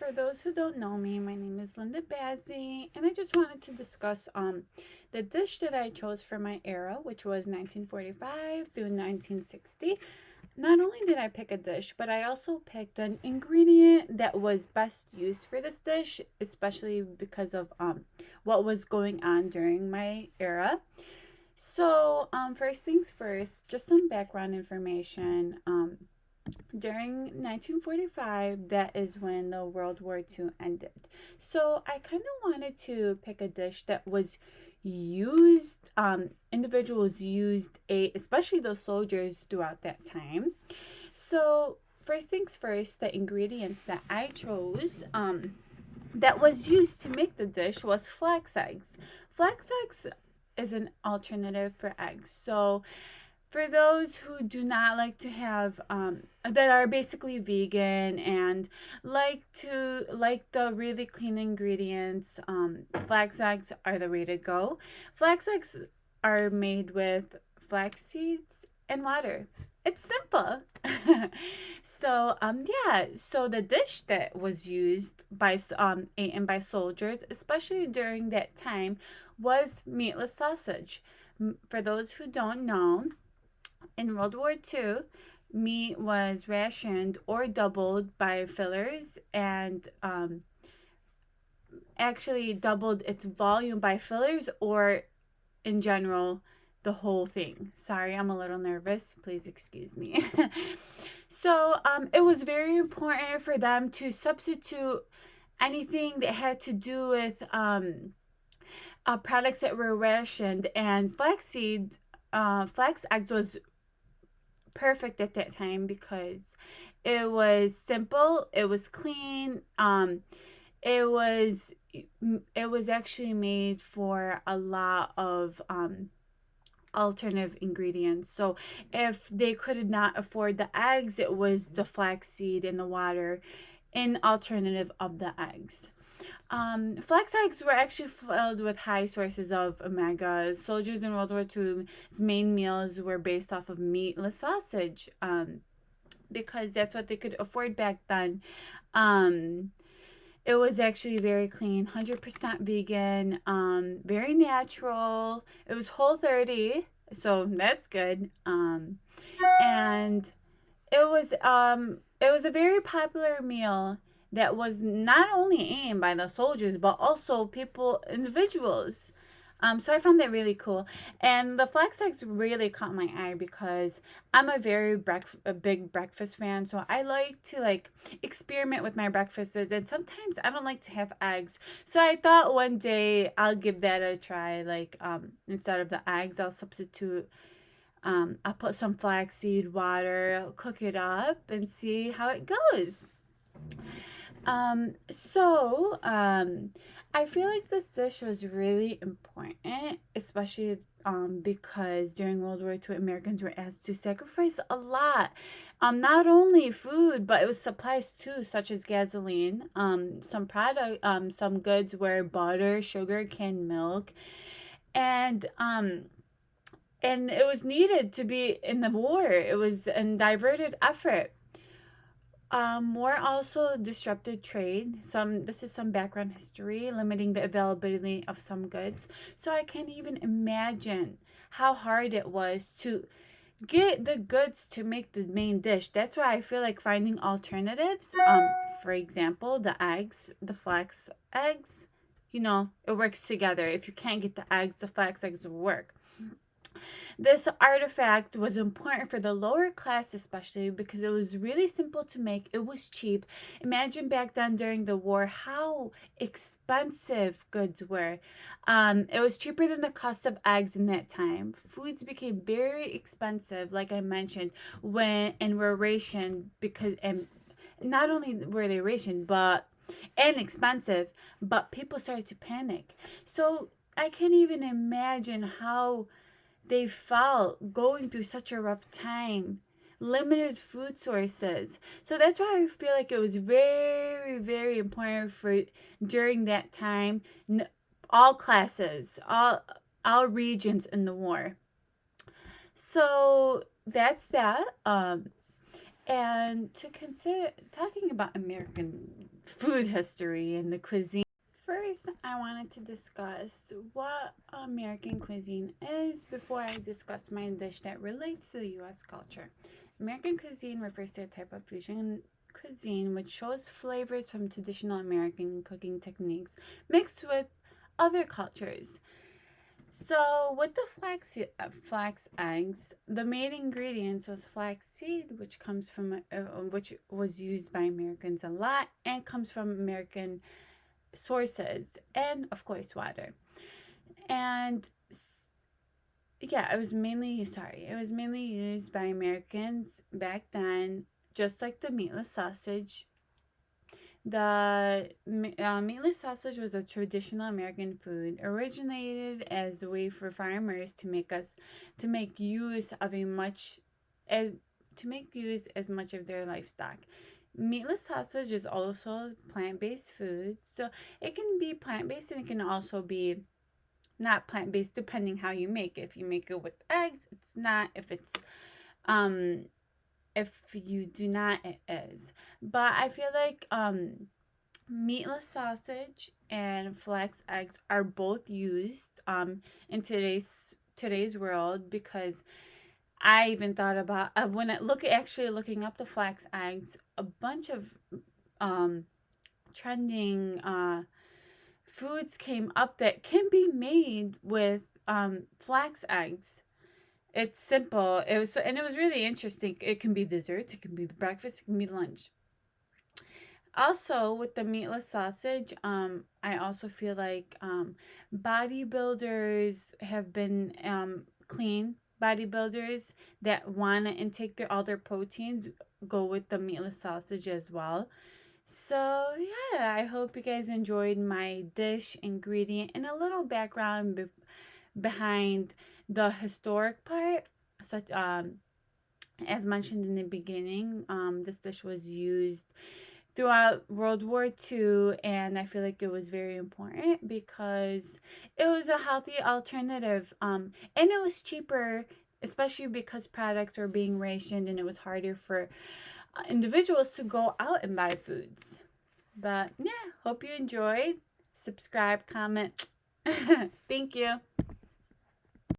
For those who don't know me, my name is Linda Bazzi, and I just wanted to discuss the dish that I chose for my era, which was 1945 through 1960. Not only did I pick a dish, but I also picked an ingredient that was best used for this dish, especially because of what was going on during my era. So, first things first, just some background information. During 1945, that is when the World War II ended. So I kind of wanted to pick a dish that was used, individuals used, especially those soldiers throughout that time. So, first things first, the ingredients that I chose that was used to make the dish was flax eggs. Flax eggs is an alternative for eggs. So, for those who do not like to have that are basically vegan and like the really clean ingredients, flax eggs are the way to go. Flax eggs are made with flax seeds and water. It's simple. So the dish that was used by eaten by soldiers, especially during that time, was meatless sausage. For those who don't know, in World War II, meat was rationed or doubled by fillers and actually doubled its volume by fillers or in general the whole thing. Sorry, I'm a little nervous. Please excuse me. It was very important for them to substitute anything that had to do with products that were rationed, and flax eggs was perfect at that time because it was simple, it was clean, it was it was actually made for a lot of alternative ingredients. So if they could not afford the eggs, it was the flaxseed and the water in alternative of the eggs. Flax eggs were actually filled with high sources of omega. Soldiers in World War II's main meals were based off of meatless sausage, because that's what they could afford back then. Um, it was actually very clean, 100% vegan, very natural. It was Whole30, so that's good. And it was a very popular meal that was not only eaten by the soldiers but also individuals. So I found that really cool, and the flax eggs really caught my eye because I'm a big breakfast fan. So I like to experiment with my breakfasts, and sometimes I don't like to have eggs. So I thought one day I'll give that a try. Instead of the eggs, I'll substitute I'll put some flaxseed water, cook it up, and see how it goes. Um, so, um, I feel like this dish was really important, especially because during World War II, Americans were asked to sacrifice a lot. Not only food, but it was supplies too, such as gasoline. Some goods were butter, sugar, canned milk, and it was needed to be in the war. It was a diverted effort. War also disrupted trade. This is some background history, limiting the availability of some goods. So I can't even imagine how hard it was to get the goods to make the main dish. That's why I feel like finding alternatives. For example, the flax eggs. It works together. If you can't get the eggs, the flax eggs will work. This artifact was important for the lower class, especially because it was really simple to make. It was cheap. Imagine back then during the war how expensive goods were. It was cheaper than the cost of eggs in that time. Foods became very expensive, like I mentioned, and were rationed and not only were they rationed, but and expensive, but people started to panic. So I can't even imagine how they felt going through such a rough time, limited food sources. So that's why I feel like it was very, very important for during that time, all classes, all regions in the war. So that's that. And to consider talking about American food history and the cuisine. First, I wanted to discuss what American cuisine is before I discuss my dish that relates to the US culture. American cuisine refers to a type of fusion cuisine which shows flavors from traditional American cooking techniques mixed with other cultures. So, with the flax eggs, the main ingredients was flaxseed, which comes from which was used by Americans a lot and comes from American sources, and of course water. And yeah, it was mainly used by Americans back then, just like the meatless sausage. The meatless sausage was a traditional American food, originated as a way for farmers to make use of a much as to make use as much of their livestock. Meatless sausage is also plant-based food, so it can be plant-based and it can also be not plant-based depending how you make it. If you make it with eggs, it's not. Um if you do not, it is. But I feel like meatless sausage and flax eggs are both used in today's world, because I even thought about when I look actually looking up the flax eggs, a bunch of um trending foods came up that can be made with flax eggs. It's simple. It was really interesting. It can be desserts, it can be breakfast, it can be lunch. Also, with the meatless sausage, I also feel like bodybuilders have been clean. Bodybuilders that want to intake all their proteins go with the meatless sausage as well. So, yeah, I hope you guys enjoyed my dish, ingredient, and a little background behind the historic part. Such as mentioned in the beginning, this dish was used throughout World War II, and I feel like it was very important because it was a healthy alternative, and it was cheaper, especially because products were being rationed and it was harder for individuals to go out and buy foods. But yeah, hope you enjoyed. Subscribe, comment. Thank you.